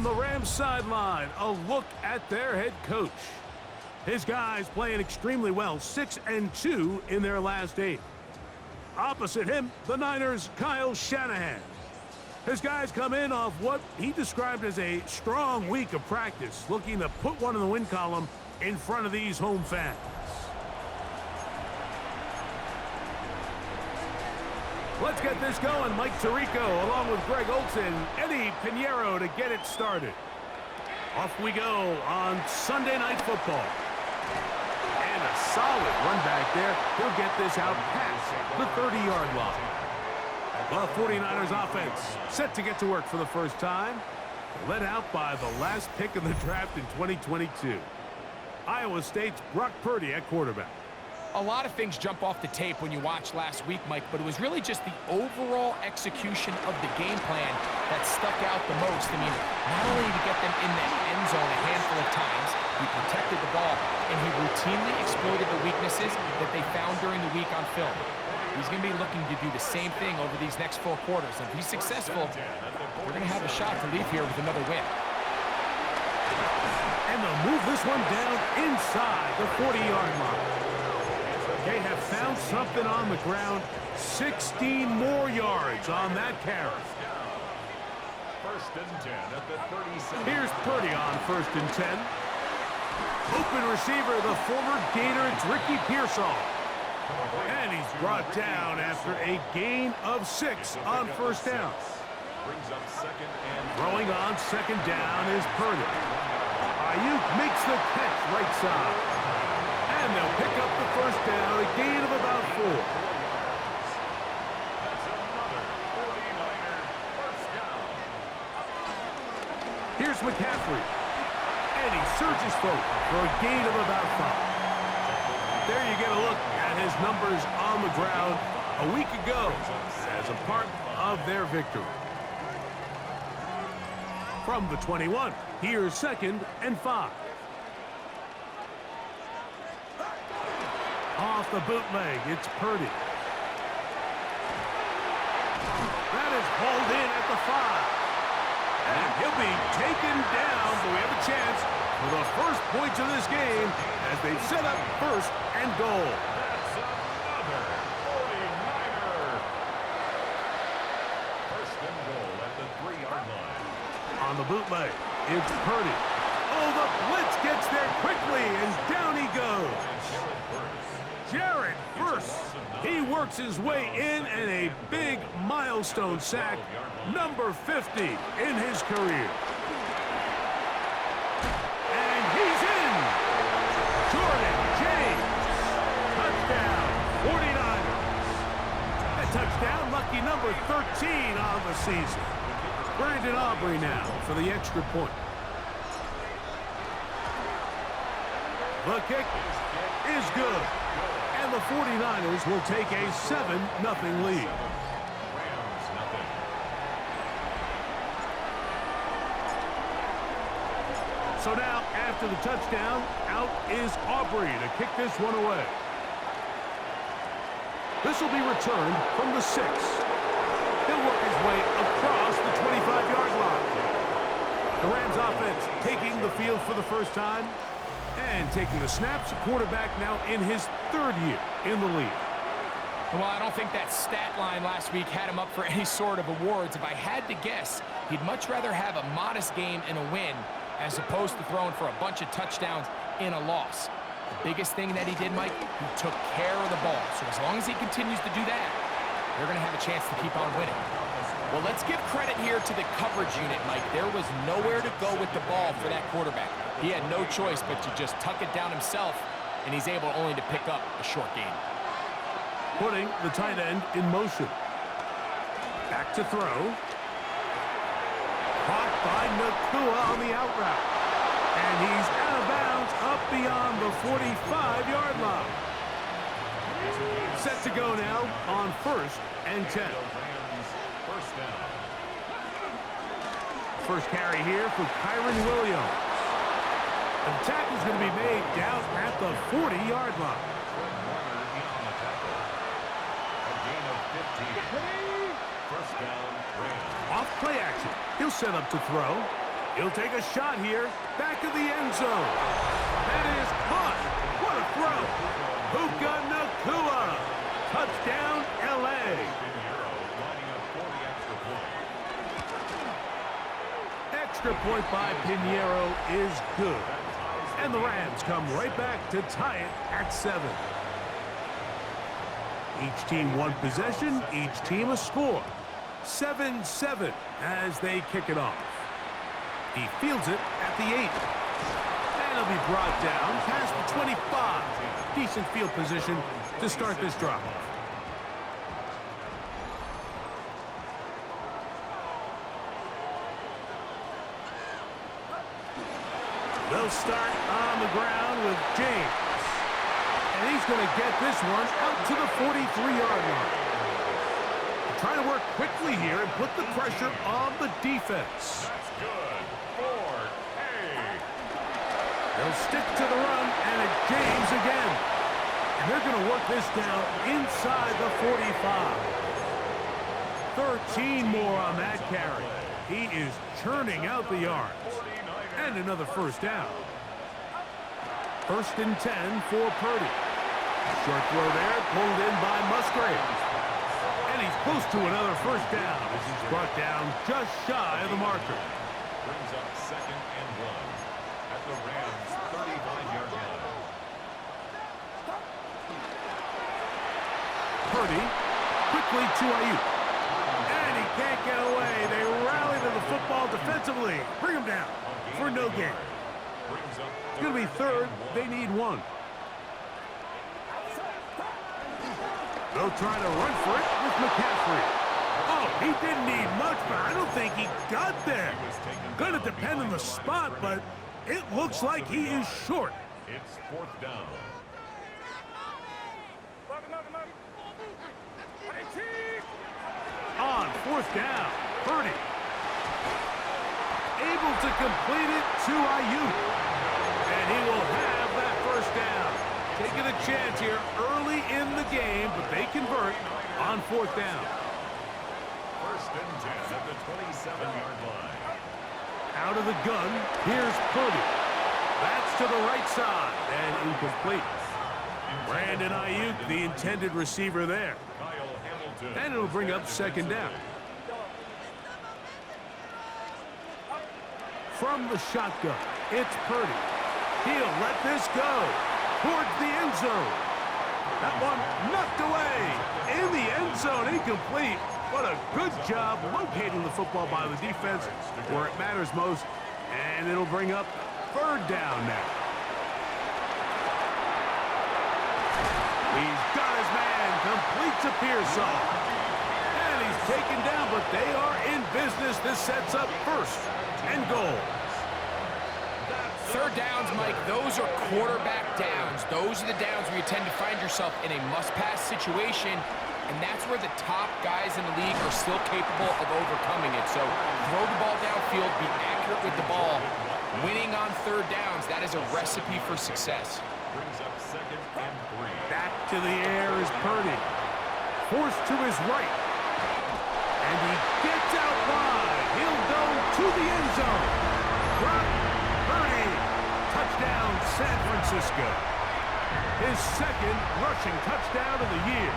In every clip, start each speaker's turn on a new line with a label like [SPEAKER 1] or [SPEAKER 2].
[SPEAKER 1] From the Rams sideline, a look at their head coach. His guys playing extremely well, 6-2 in their last 8. Opposite him, the Niners' Kyle Shanahan. His guys come in off what he described as a strong week of practice, looking to put one in the win column in front of these home fans. Let's get this going. Mike Tirico along with Greg Olson, Eddie Pinheiro to get it started. Off we go on Sunday Night Football. And a solid run back there. He'll get this out past the 30-yard line. The 49ers offense set to get to work for the first time. Led out by the last pick in the draft in 2022. Iowa State's Brock Purdy at quarterback.
[SPEAKER 2] A lot of things jump off the tape when you watch last week, Mike, but it was really just the overall execution of the game plan that stuck out the most. I mean, not only did he get them in that end zone a handful of times, he protected the ball, and he routinely exploited the weaknesses that they found during the week on film. He's going to be looking to do the same thing over these next 4 quarters. If he's successful, we're going to have a shot to leave here with another win.
[SPEAKER 1] And they'll move this one down inside the 40-yard line. They have found something on the ground. 16 more yards on that carry.
[SPEAKER 3] First and 10 at the 37.
[SPEAKER 1] Here's Purdy on 1st and 10. Open receiver, the former Gator, it's Ricky Pearsall. And he's brought down after a gain of 6 on 1st down.
[SPEAKER 3] Brings up 2nd and
[SPEAKER 1] Throwing on 2nd down is Purdy. Ayuk makes the catch right side. And they'll pick up the 1st down, a gain of about 4.
[SPEAKER 3] That's another 49er first down.
[SPEAKER 1] Here's McCaffrey. And he surges forward for a gain of about 5. There you get a look at his numbers on the ground a week ago as a part of their victory. From the 21, here's 2nd and 5. Off the bootleg, it's Purdy. That is hauled in at the 5. And he'll be taken down, but we have a chance for the first points of this game as they set up 1st and goal.
[SPEAKER 3] That's another 49er. First and goal at the 3-yard line.
[SPEAKER 1] On the bootleg, it's Purdy. Oh, the blitz gets there quickly, and down he goes. Jared Verse. He works his way in, and a big milestone sack, number 50 in his career. And he's in. Jordan James. Touchdown, 49ers. A touchdown, lucky number 13 on the season. Brandon Aubrey now for the extra point. The kick is good. And the 49ers will take a 7-0 lead.
[SPEAKER 3] Rams nothing.
[SPEAKER 1] So now, after the touchdown, out is Aubrey to kick this one away. This will be returned from the 6. He'll work his way across the 25-yard line. The Rams offense taking the field for the first time. And taking the snaps, quarterback now in his 3rd year in the league.
[SPEAKER 2] Well, I don't think that stat line last week had him up for any sort of awards. If I had to guess, he'd much rather have a modest game and a win as opposed to throwing for a bunch of touchdowns in a loss. The biggest thing that he did, Mike, he took care of the ball. So as long as he continues to do that, they're going to have a chance to keep on winning. Well, let's give credit here to the coverage unit, Mike. There was nowhere to go with the ball for that quarterback. He had no choice but to just tuck it down himself, and he's able only to pick up a short gain.
[SPEAKER 1] Putting the tight end in motion. Back to throw. Caught by Nakua on the out route. And he's out of bounds up beyond the 45-yard line. Set to go now on 1st and 10.
[SPEAKER 3] First down.
[SPEAKER 1] First carry here for Kyron Williams. The tackle's going to be made down at the 40-yard line.
[SPEAKER 3] A gain of 15. First down, Rams.
[SPEAKER 1] Off play action. He'll set up to throw. He'll take a shot here. Back of the end zone. That is caught. What a throw. Puka Nacua. Touchdown, L.A. Extra point by Pinheiro is good. And the Rams come right back to tie it at 7. Each team one possession, each team a score. 7-7 as they kick it off. He fields it at the 8. And he'll be brought down past the 25. Decent field position to start this drive. They'll start on the ground with James. And he's going to get this one out to the 43-yard line. Trying to work quickly here and put the pressure on the defense.
[SPEAKER 3] That's good. Ford. Hey.
[SPEAKER 1] They'll stick to the run, and it's James again. And they're going to work this down inside the 45. 13 more on that carry. He is churning out the yards. And another first down. 1st and 10 for Purdy. Short throw there, pulled in by Musgrave. And he's close to another first down as he's brought down just shy of the marker.
[SPEAKER 3] Brings up 2nd and 1 at the Rams' 35-yard line.
[SPEAKER 1] Purdy quickly to Ayuk. And he can't get away. They rally to the football defensively. Bring him down for no gain. It's going to be 3rd. They need 1. They'll try to run for it with McCaffrey. Oh, he didn't need much, but I don't think he got there. Going to depend on the spot, but it looks like he is short.
[SPEAKER 3] It's 4th down.
[SPEAKER 1] On 4th down, Purdy. Able to complete it to Ayuk. And he will have that first down. Taking a chance here early in the game, but they convert on 4th down.
[SPEAKER 3] 1st and 10 at the 27-yard line.
[SPEAKER 1] Out of the gun, here's Purdy. That's to the right side and incomplete. Brandon Ayuk, the intended receiver there.
[SPEAKER 3] Kyle Hamilton.
[SPEAKER 1] And it'll bring up 2nd down. From the shotgun, it's Purdy. He'll let this go towards the end zone. That one knocked away in the end zone, incomplete. What a good job locating the football by the defense where it matters most. And it'll bring up 3rd down now. He's got his man, complete to Pearsall. And he's taken down, but they are in business. This sets up 1st and goal.
[SPEAKER 2] 3rd downs, Mike, those are quarterback downs. Those are the downs where you tend to find yourself in a must-pass situation, and that's where the top guys in the league are still capable of overcoming it. So throw the ball downfield, be accurate with the ball. Winning on 3rd downs, that is a recipe for success.
[SPEAKER 3] Brings up 2nd and 3.
[SPEAKER 1] Back to the air is Purdy. Forced to his right. And he gets out wide. He'll go to the end zone. Brock Purdy. Touchdown, San Francisco. His 2nd rushing touchdown of the year.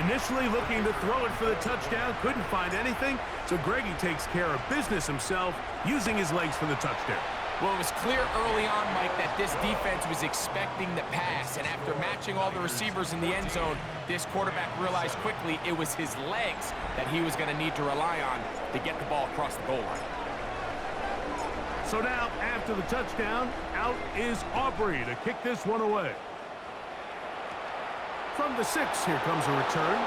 [SPEAKER 1] Initially looking to throw it for the touchdown, couldn't find anything, so Greggy takes care of business himself, using his legs for the touchdown.
[SPEAKER 2] Well, it was clear early on, Mike, that this defense was expecting the pass, and after matching all the receivers in the end zone, this quarterback realized quickly it was his legs that he was going to need to rely on to get the ball across the goal line.
[SPEAKER 1] So now, after the touchdown, out is Aubrey to kick this one away. From the 6, here comes a return.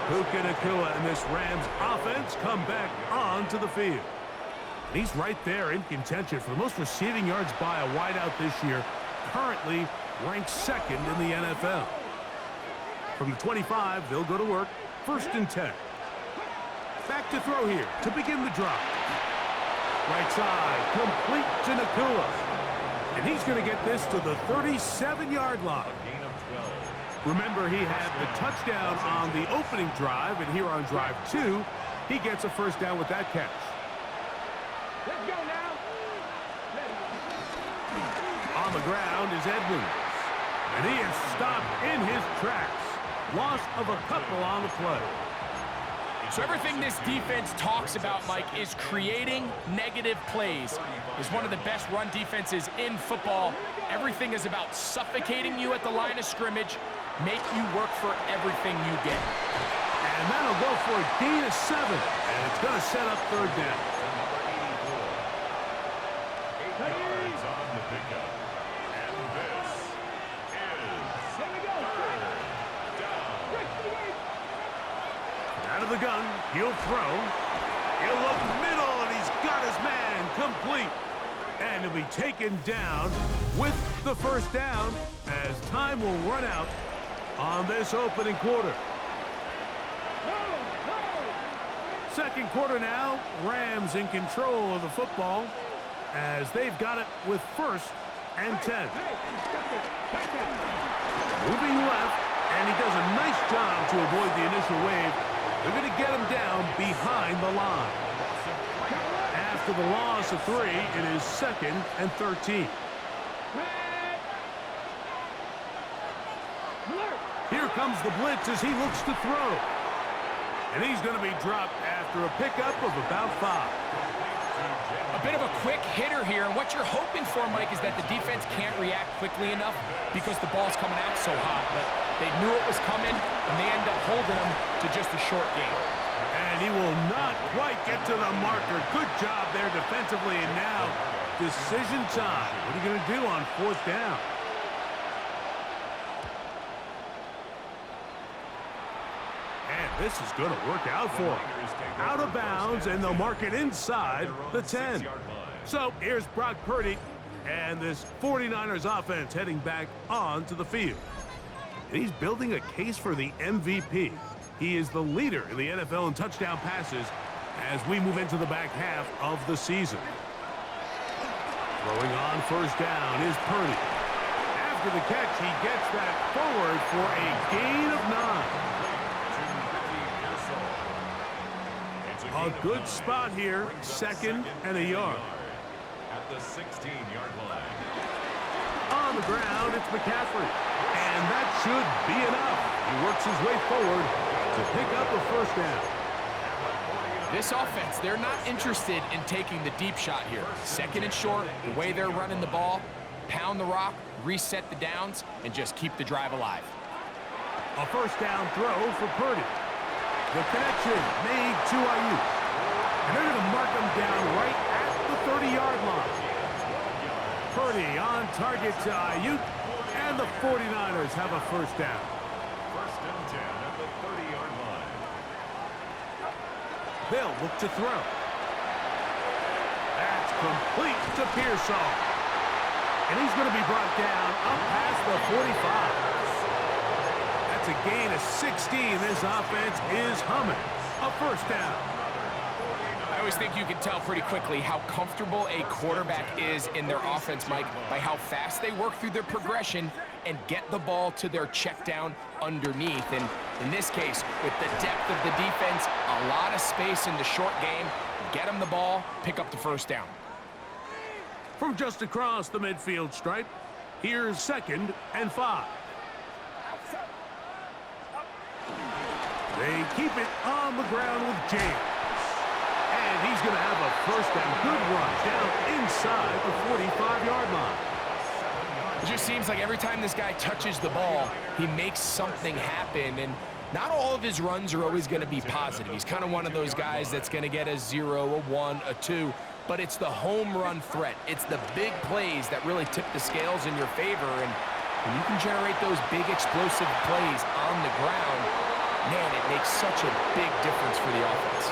[SPEAKER 1] Puka Nacua and this Rams offense come back onto the field. And he's right there in contention for the most receiving yards by a wideout this year, currently ranked 2nd in the NFL. From the 25, they'll go to work, 1st and 10. Back to throw here to begin the drive. Right side, complete to Nacua. And he's going to get this to the 37-yard line.
[SPEAKER 3] Gain of 12.
[SPEAKER 1] Remember, he had the touchdown on the opening drive, and here on drive 2, he gets a first down with that catch.
[SPEAKER 4] Let's go now.
[SPEAKER 1] On the ground is Edmonds, and he is stopped in his tracks. Loss of a couple on the play.
[SPEAKER 2] So everything this defense talks about, Mike, is creating negative plays. Is one of the best run defenses in football. Everything is about suffocating you at the line of scrimmage, make you work for everything you get.
[SPEAKER 1] And that'll go for a gain of 7, and it's going to set up third down.
[SPEAKER 3] 8 yards on the pickup. And this is third down.
[SPEAKER 1] Out of the gun, he'll throw. He'll look middle, and he's got his man complete. And he'll be taken down with the first down as time will run out on this opening quarter. Second quarter now, Rams in control of the football as they've got it with 1st and 10. Moving left, and he does a nice job to avoid the initial wave. They're going to get him down behind the line. After the loss of 3, it is 2nd and 13. Here comes the blitz as he looks to throw. And he's going to be dropped after a pickup of about 5.
[SPEAKER 2] A bit of a quick hitter here, and what you're hoping for, Mike, is that the defense can't react quickly enough because the ball's coming out so hot. But they knew it was coming, and they end up holding him to just a short game.
[SPEAKER 1] And he will not quite get to the marker. Good job there defensively, and now decision time. What are you going to do on 4th down? And this is going to work out for him. Out of bounds, and they'll mark it inside the 10. So here's Brock Purdy, and this 49ers offense heading back onto the field. And he's building a case for the MVP. He is the leader in the NFL in touchdown passes as we move into the back half of the season. Throwing on 1st down is Purdy. After the catch, he gets that forward for a gain of 9. A good spot here, 2nd and a yard.
[SPEAKER 3] At the 16-yard line.
[SPEAKER 1] On the ground, it's McCaffrey. And that should be enough. He works his way forward to pick up a 1st down.
[SPEAKER 2] This offense, they're not interested in taking the deep shot here. 2nd and short, the way they're running the ball, pound the rock, reset the downs, and just keep the drive alive.
[SPEAKER 1] A 1st down throw for Purdy. The connection made to Ayuk. And they're going to mark him down right at the 30-yard line. Purdy on target to Ayuk, and the 49ers have a 1st down.
[SPEAKER 3] 1st and 10 at the 30-yard line.
[SPEAKER 1] They'll look to throw. That's complete to Pearsall. And he's going to be brought down up past the 45. That's a gain of 16. This offense is humming. A 1st down.
[SPEAKER 2] I always think you can tell pretty quickly how comfortable a quarterback is in their offense, Mike, by how fast they work through their progression and get the ball to their check down underneath. And in this case, with the depth of the defense, a lot of space in the short game, get them the ball, pick up the 1st down.
[SPEAKER 1] From just across the midfield stripe, here's 2nd and 5. They keep it on the ground with James. And he's going to have a 1st down. Good run down inside the 45-yard line.
[SPEAKER 2] It just seems like every time this guy touches the ball, he makes something happen. And not all of his runs are always going to be positive. He's kind of one of those guys that's going to get a 0, a 1, a 2. But it's the home run threat. It's the big plays that really tip the scales in your favor. And when you can generate those big explosive plays on the ground, man, it makes such a big difference for the offense.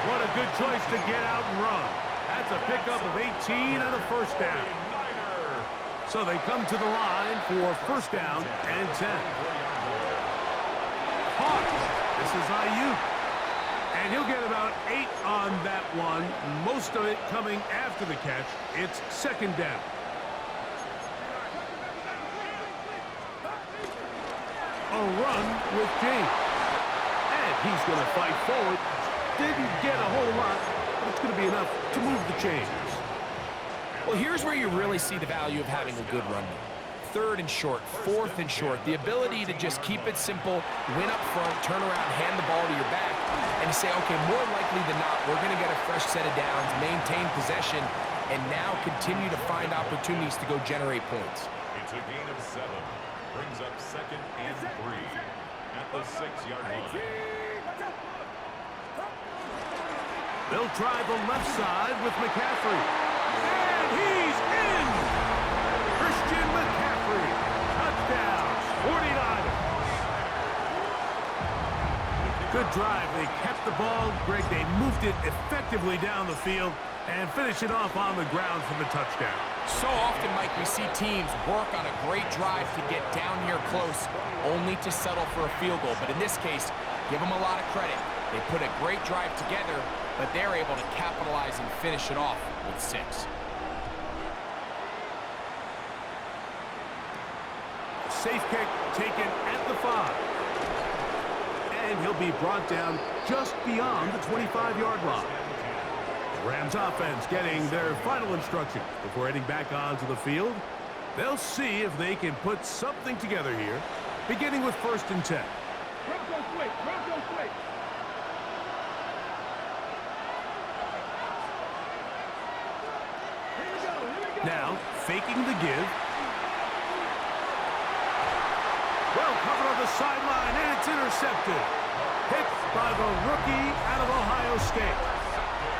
[SPEAKER 1] What a good choice to get out and run. That's a pickup of 18 and a 1st down. So they come to the line for 1st down and 10. Caught. This is Ayuk. And he'll get about 8 on that one. Most of it coming after the catch. It's 2nd down. a run with James. And he's going to fight forward. Didn't get a whole lot, but it's going to be enough to move the chains.
[SPEAKER 2] Well, here's where you really see the value of having a good run game. 3rd and short, 4th and short. The ability to just keep it simple, win up front, turn around, hand the ball to your back, and say, okay, more likely than not, we're going to get a fresh set of downs, maintain possession, and now continue to find opportunities to go generate points.
[SPEAKER 3] It's a gain of 7. Brings up 2nd and 3 at the 6-yard line.
[SPEAKER 1] They'll try the left side with McCaffrey. And he's in! Christian McCaffrey. Touchdown, 49ers. Good drive. They kept the ball. Greg, they moved it effectively down the field and finish it off on the ground for the touchdown.
[SPEAKER 2] So often, Mike, we see teams work on a great drive to get down here close, only to settle for a field goal. But in this case, give them a lot of credit. They put a great drive together, but they're able to capitalize and finish it off with 6.
[SPEAKER 1] Safe kick taken at the 5. And he'll be brought down just beyond the 25-yard line. The Rams offense getting their final instructions before heading back onto the field. They'll see if they can put something together here, beginning with 1st and 10.
[SPEAKER 4] Bronco quick, Bronco quick. Here we go.
[SPEAKER 1] Now, faking the give. Well covered on the sideline, and it's intercepted. Picked by the rookie out of Ohio State.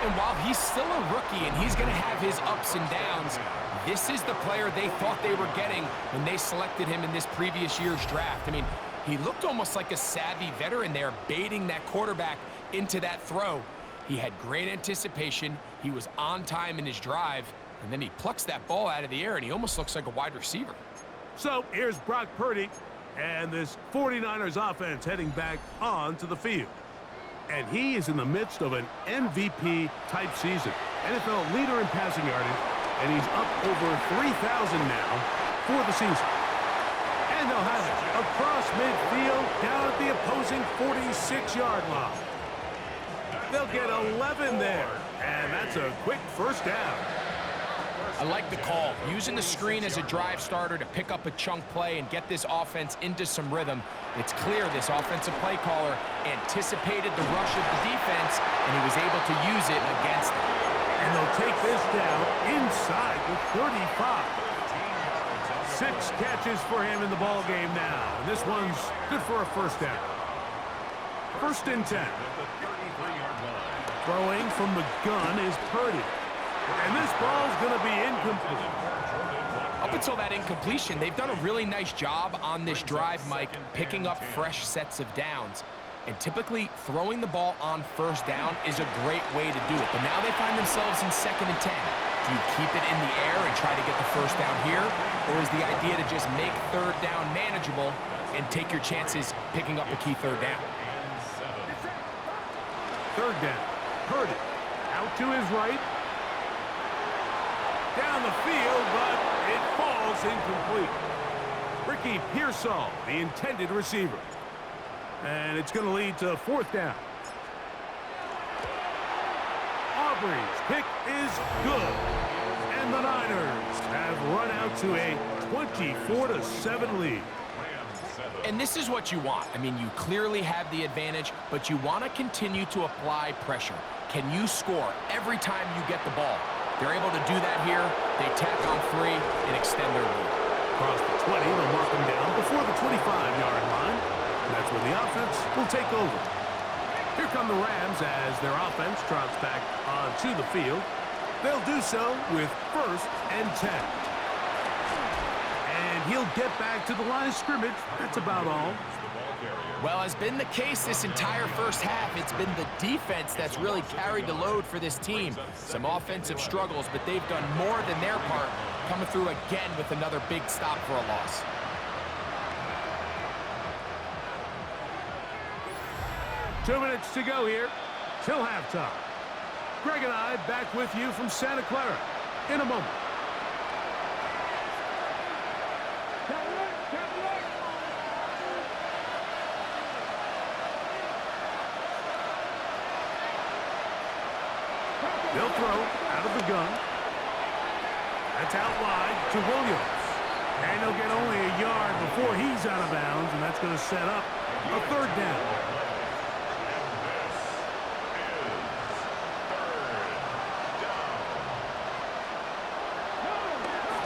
[SPEAKER 2] And while he's still a rookie and he's going to have his ups and downs, this is the player they thought they were getting when they selected him in this previous year's draft. I mean, he looked almost like a savvy veteran there, baiting that quarterback into that throw. He had great anticipation. He was on time in his drive, and then he plucks that ball out of the air, and he almost looks like a wide receiver.
[SPEAKER 1] So here's Brock Purdy, and this 49ers offense heading back onto the field. And he is in the midst of an MVP-type season. NFL leader in passing yardage, and he's up over 3,000 now for the season. And they'll have it across midfield down at the opposing 46-yard line. They'll get 11 there, and that's a quick 1st down.
[SPEAKER 2] I like the call. Using the screen as a drive starter to pick up a chunk play and get this offense into some rhythm. It's clear this offensive play caller anticipated the rush of the defense, and he was able to use it against them.
[SPEAKER 1] And they'll take this down inside the 35. 6 catches for him in the ball game now. And this one's good for a 1st down. 1st and 10. Throwing from the gun is Purdy. And this ball's going to be incomplete.
[SPEAKER 2] Up until that incompletion, they've done a really nice job on this drive, Mike, picking up fresh sets of downs. And typically, throwing the ball on 1st down is a great way to do it. But now they find themselves in 2nd and 10. Do you keep it in the air and try to get the 1st down here? Or is the idea to just make 3rd down manageable and take your chances picking up a key 3rd down?
[SPEAKER 1] 3rd down. Purdy out to his right. Down the field, but it falls incomplete. Ricky Pearsall, the intended receiver. And it's going to lead to 4th down. Aubrey's pick is good. And the Niners have run out to a 24-7 lead.
[SPEAKER 2] And this is what you want. I mean, you clearly have the advantage, but you want to continue to apply pressure. Can you score every time you get the ball? They're able to do that here. They tack on 3 and extend their lead.
[SPEAKER 1] Across the 20, they'll mark them down before the 25-yard line. And that's where the offense will take over. Here come the Rams as their offense trots back onto the field. They'll do so with 1st and 10. And he'll get back to the line of scrimmage. That's about all.
[SPEAKER 2] Well, has been the case this entire 1st half. It's been the defense that's really carried the load for this team. Some offensive struggles, but they've done more than their part, coming through again with another big stop for a loss.
[SPEAKER 1] Two minutes to go here till halftime. Greg and I back with you from Santa Clara in a moment. They'll throw out of the gun. That's out wide to Williams. And he'll get only a yard before he's out of bounds, and that's going to set up a third down.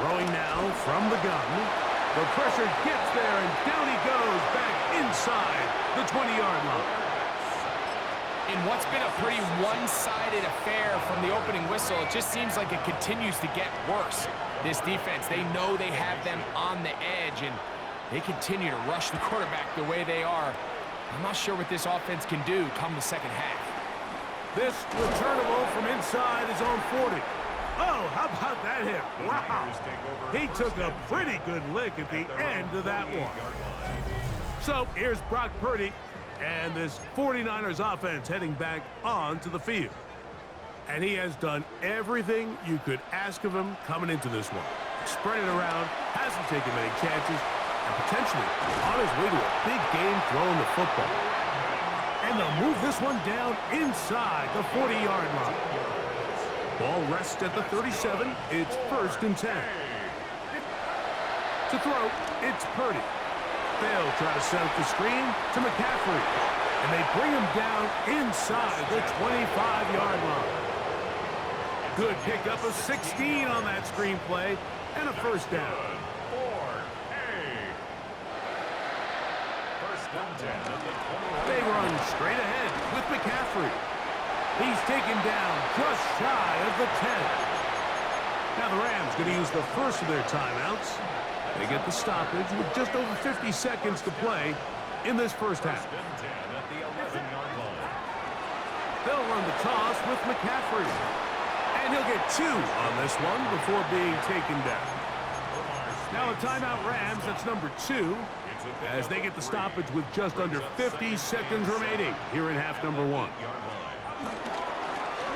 [SPEAKER 1] Throwing now from the gun. The pressure gets there, and down he goes back inside the 20-yard line.
[SPEAKER 2] In what's been a pretty one-sided affair from the opening whistle, it just seems like it continues to get worse. This defense, they know they have them on the edge, and they continue to rush the quarterback the way they are. I'm not sure what this offense can do come the second half.
[SPEAKER 1] This returnable from inside his own 40. Oh, how about that hit? Wow. He took a pretty good lick at the end of that one. So here's Brock Purdy and this 49ers offense heading back onto the field. And he has done everything you could ask of him coming into this one. Spread it around, hasn't taken many chances, and potentially on his way to a big game throwing the football. And they'll move this one down inside the 40-yard line. Ball rests at the 37. It's 1st and 10. To throw, it's Purdy. They'll try to set up the screen to McCaffrey. And they bring him down inside the 25-yard line. Good pickup of 16 on that screen play and a first down. They run straight ahead with McCaffrey. He's taken down just shy of the 10. Now the Rams going to use the first of their timeouts. They get the stoppage with just over 50 seconds to play in this first half. They'll run the toss with McCaffrey. And he'll get 2 on this one before being taken down. Now a timeout Rams, that's number 2, as they get the stoppage with just under 50 seconds remaining here in half number 1.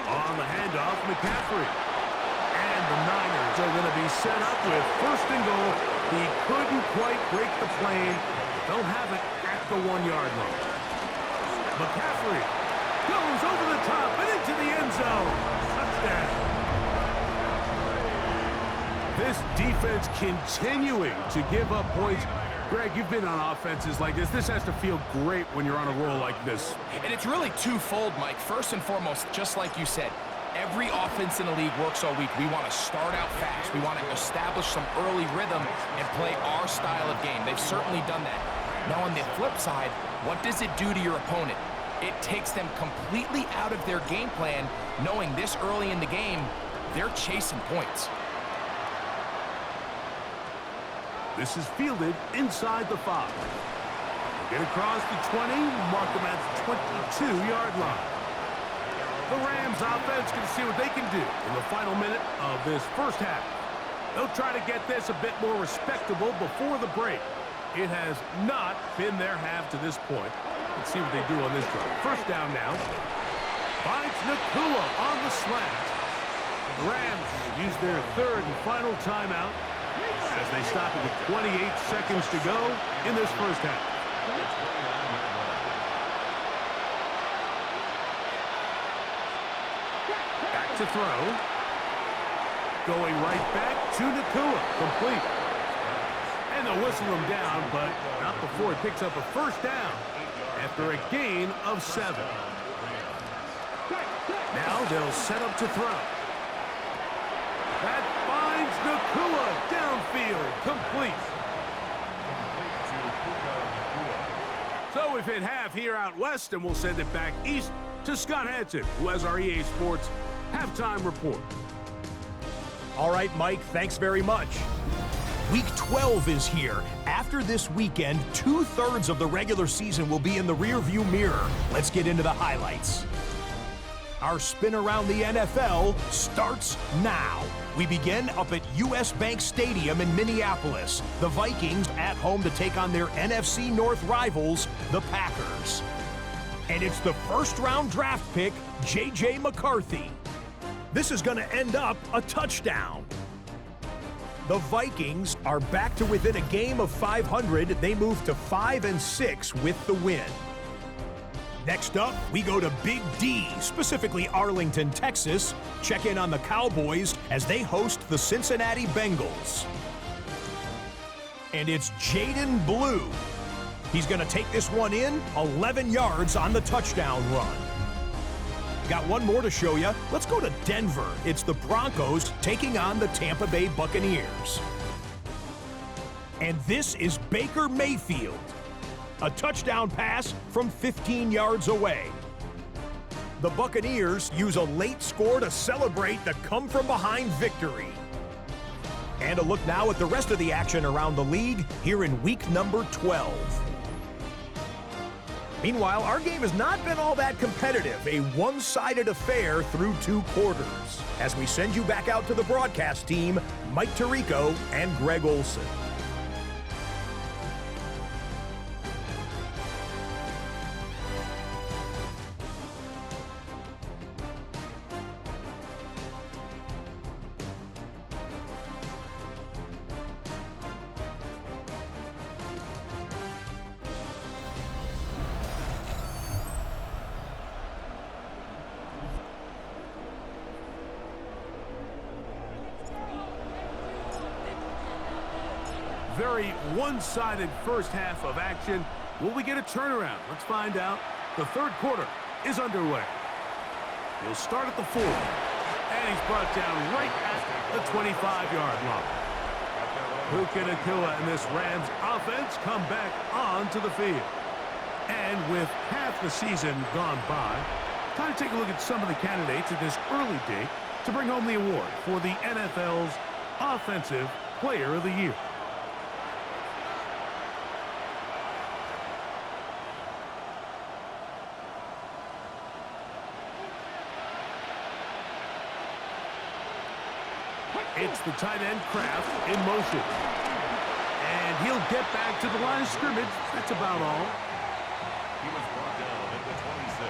[SPEAKER 1] On the handoff, McCaffrey. And the Niners are going to be set up with 1st and goal. He couldn't quite break the plane. They'll have it at the 1-yard line. McCaffrey goes over the top and into the end zone. Touchdown. This defense continuing to give up points. Greg, you've been on offenses like this. This has to feel great when you're on a roll like this.
[SPEAKER 2] And it's really twofold, Mike. First and foremost, just like you said, every offense in the league works all week. We want to start out fast. We want to establish some early rhythm and play our style of game. They've certainly done that. Now, on the flip side, what does it do to your opponent? It takes them completely out of their game plan, knowing this early in the game, they're chasing points.
[SPEAKER 1] This is fielded inside the 5. Get across the 20, mark them at the 22-yard line. The Rams offense can see what they can do in the final minute of this first half. They'll try to get this a bit more respectable before the break. It has not been their half to this point. Let's see what they do on this drive. First down now. Finds Nakua on the slant. The Rams use their 3rd and final timeout as they stop it with 28 seconds to go in this first half. Back to throw. Going right back to Nakua. Complete. And they'll whistle him down, but not before he picks up a first down after a gain of 7. Now they'll set up to throw. That finds Nakua downfield, complete. So we've hit half here out west, and we'll send it back east to Scott Hansen, who has our EA Sports halftime report.
[SPEAKER 5] All right, Mike, thanks very much. Week 12 is here. After this weekend, 2/3 of the regular season will be in the rearview mirror. Let's get into the highlights. Our spin around the NFL starts now. We begin up at US Bank Stadium in Minneapolis. The Vikings at home to take on their NFC North rivals, the Packers. And it's the first-round draft pick, J.J. McCarthy. This is going to end up a touchdown. The Vikings are back to within a game of 500. They move to 5-6 with the win. Next up, we go to Big D, specifically Arlington, Texas. Check in on the Cowboys as they host the Cincinnati Bengals. And it's Jaden Blue. He's going to take this one in, 11 yards on the touchdown run. Got one more to show you. Let's go to Denver. It's the Broncos taking on the Tampa Bay Buccaneers. And this is Baker Mayfield. A touchdown pass from 15 yards away. The Buccaneers use a late score to celebrate the come-from-behind victory. And a look now at the rest of the action around the league here in week number 12. Meanwhile, our game has not been all that competitive, a one-sided affair through 2 quarters. As we send you back out to the broadcast team, Mike Tirico and Greg Olson.
[SPEAKER 1] Very one-sided first half of action. Will we get a turnaround? Let's find out. The third quarter is underway. He'll start at the 4. And he's brought down right at the 25-yard line. Puka Nacua and this Rams offense come back onto the field. And with half the season gone by, time to take a look at some of the candidates at this early date to bring home the award for the NFL's Offensive Player of the Year. It's the tight end Kraft in motion. And he'll get back to the line of scrimmage. That's about all.
[SPEAKER 3] He was brought down at the 26.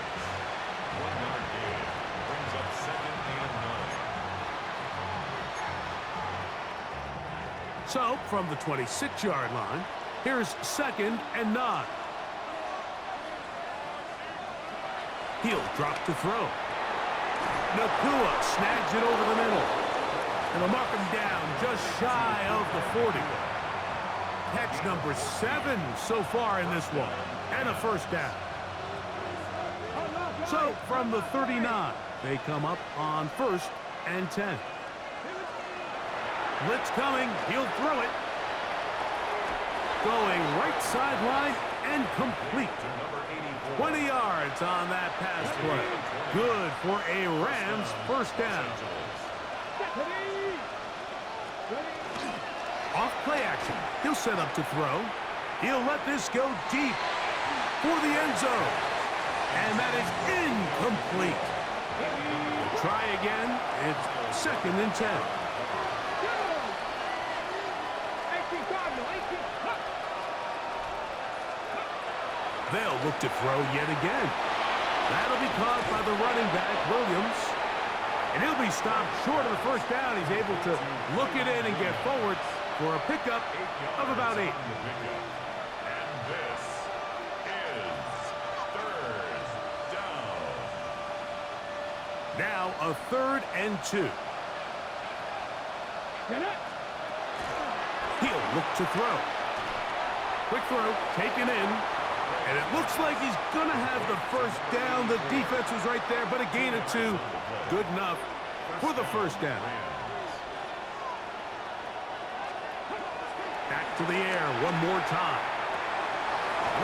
[SPEAKER 3] 1-yard gain. Brings up 2nd and 9.
[SPEAKER 1] So, from the 26-yard line, here's 2nd and 9. He'll drop to throw. Nacua snags it over the middle. And they'll mark him down just shy of the 40. Catch number 7 so far in this one. And a first down. So from the 39, they come up on 1st and 10. Blitz coming. He'll throw it. Going right sideline and complete. 20 yards on that pass play. Good for a Rams first down. Off play action. He'll set up to throw. He'll let this go deep for the end zone. And that is incomplete. We'll try again. It's 2nd and 10. They'll look to throw yet again. That'll be caught by the running back, Williams. And he'll be stopped short of the first down. He's able to look it in and get forward for a pickup of about 8.
[SPEAKER 3] And this is 3rd down.
[SPEAKER 1] Now a 3rd and 2. He'll look to throw. Quick throw, taken in. And it looks like he's going to have the first down. The defense was right there, but a gain of 2. Good enough for the first down. Back to the air one more time.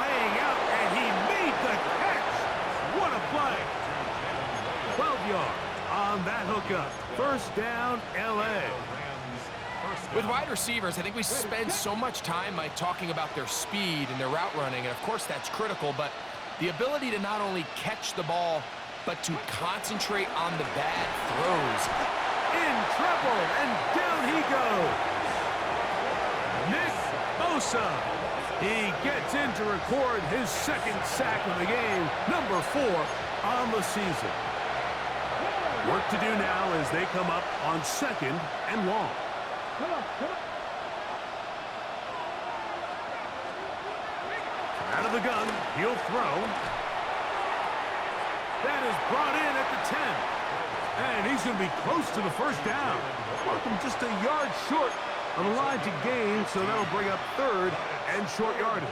[SPEAKER 1] Laying out, and he made the catch. What a play. 12 yards on that hookup. First down, L.A.
[SPEAKER 2] With wide receivers, I think we spend so much time talking about their speed and their route running, and of course that's critical, but the ability to not only catch the ball, but to concentrate on the bad throws.
[SPEAKER 1] In trouble, and down he goes. Nick Bosa. He gets in to record his 2nd sack of the game, number 4 on the season. Work to do now as they come up on 2nd and long. Out of the gun, he'll throw. That is brought in at the 10. And he's going to be close to the first down. Markham just a yard short of the line to gain, so that'll bring up third and short yardage.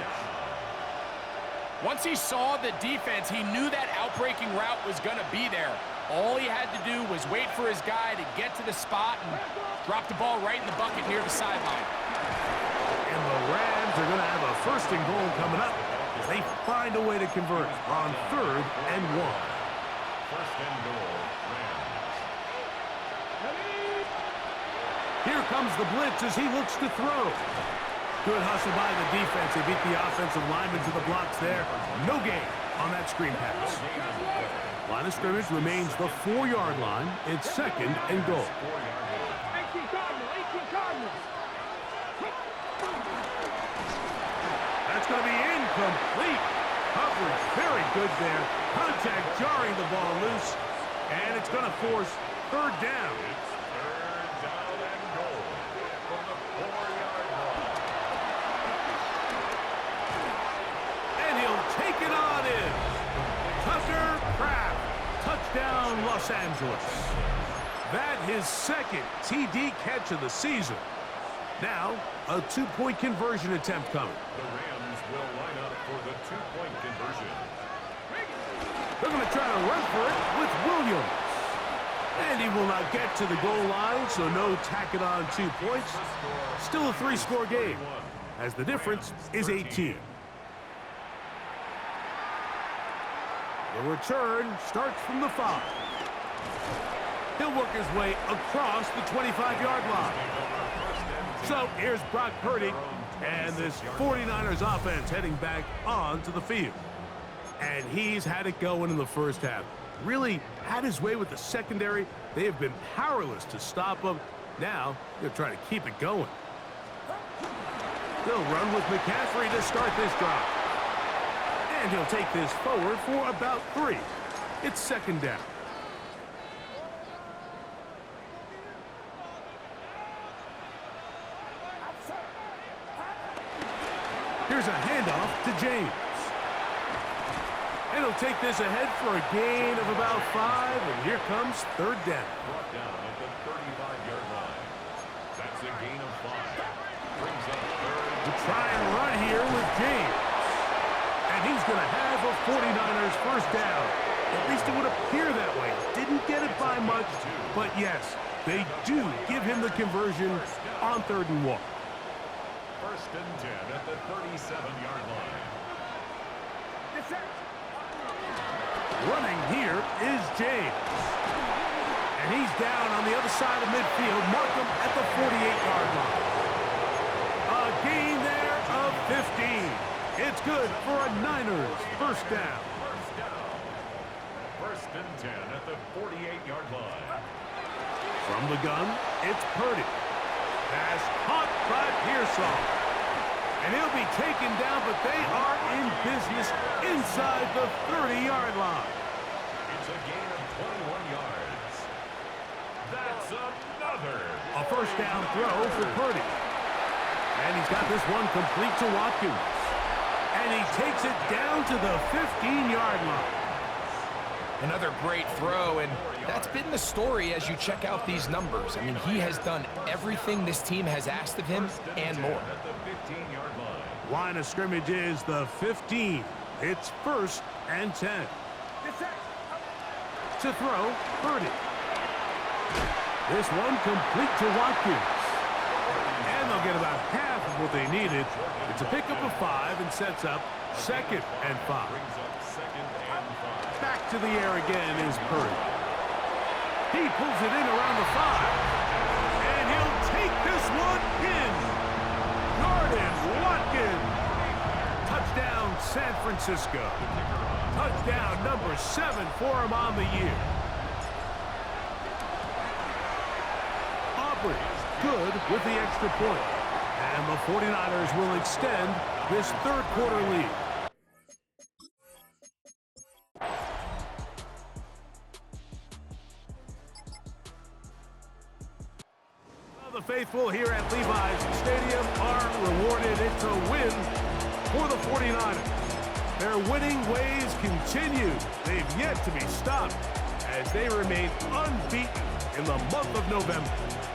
[SPEAKER 2] Once he saw the defense, he knew that outbreaking route was going to be there. All he had to do was wait for his guy to get to the spot and drop the ball right in the bucket near the sideline.
[SPEAKER 1] And the Rams are going to have a first and goal coming up as they find a way to convert on third and 1.
[SPEAKER 3] First and goal, Rams.
[SPEAKER 1] Here comes the blitz as he looks to throw. Good hustle by the defense. They beat the offensive lineman to the blocks there. No gain on that screen pass. Line of scrimmage remains the 4-yard line. It's second and goal.
[SPEAKER 4] 18 Cardinals.
[SPEAKER 1] That's going to be incomplete. Coverage very good there. Contact jarring the ball loose. And it's going to force third down.
[SPEAKER 3] Third down and goal from the 4-yard line.
[SPEAKER 1] And he'll take it on in. Tucker Kraft. Touchdown, Los Angeles. That his second TD catch of the season. Now, a 2-point conversion attempt coming.
[SPEAKER 3] The Rams will line up for the 2-point conversion.
[SPEAKER 1] They're going to try to run for it with Williams. And he will not get to the goal line, so no tack it on 2 points. Still a 3-score game, as the difference is 18. The return starts from the 5. He'll work his way across the 25-yard line. So here's Brock Purdy, and this 49ers offense heading back onto the field. And he's had it going in the first half. Really had his way with the secondary. They have been powerless to stop him. Now they're trying to keep it going. They'll run with McCaffrey to start this drive. And he'll take this forward for about 3. It's second down. Here's a handoff to James. And he'll take this ahead for a gain of about 5. And here comes third down.
[SPEAKER 3] Brought down at the 35-yard line. That's a gain of 5. Brings up third.
[SPEAKER 1] To try and run here with James. And he's going to have a 49ers first down. At least it would appear that way. Didn't get it by much, but yes, they do give him the conversion on third and 1.
[SPEAKER 3] First and 10 at the 37-yard line.
[SPEAKER 1] Running here is James. And he's down on the other side of midfield. Markham at the 48-yard line. A gain there of 15. It's good for a Niners first down.
[SPEAKER 3] First and 10 at the 48-yard line.
[SPEAKER 1] From the gun, it's Purdy. Pass caught by Pearsall. And he'll be taken down, but they are in business inside the 30-yard line.
[SPEAKER 3] It's a gain of 21 yards. That's another.
[SPEAKER 1] A first down throw for Purdy. And he's got this one complete to Watkins. And he takes it down to the 15-yard line.
[SPEAKER 2] Another great throw, and that's been the story as you check out these numbers. I mean, he has done everything this team has asked of him and more.
[SPEAKER 3] At the 15-yard line.
[SPEAKER 1] Line of scrimmage is the 15. It's first and 10. To throw, Purdy. This one complete to Watkins. And they'll get about half of what they needed. It's a pickup of 5 and sets up second and 5.
[SPEAKER 3] Brings up second and 5.
[SPEAKER 1] Back to the air again is Purdy. He pulls it in around the 5. And he'll take this one in. Jordan Watkins. Touchdown, San Francisco. Touchdown number 7 for him on the year. Aubrey good with the extra point. And the 49ers will extend this third quarter lead. The faithful here at Levi's Stadium are rewarded. It's a win for the 49ers. Their winning ways continue. They've yet to be stopped as they remain unbeaten in the month of November.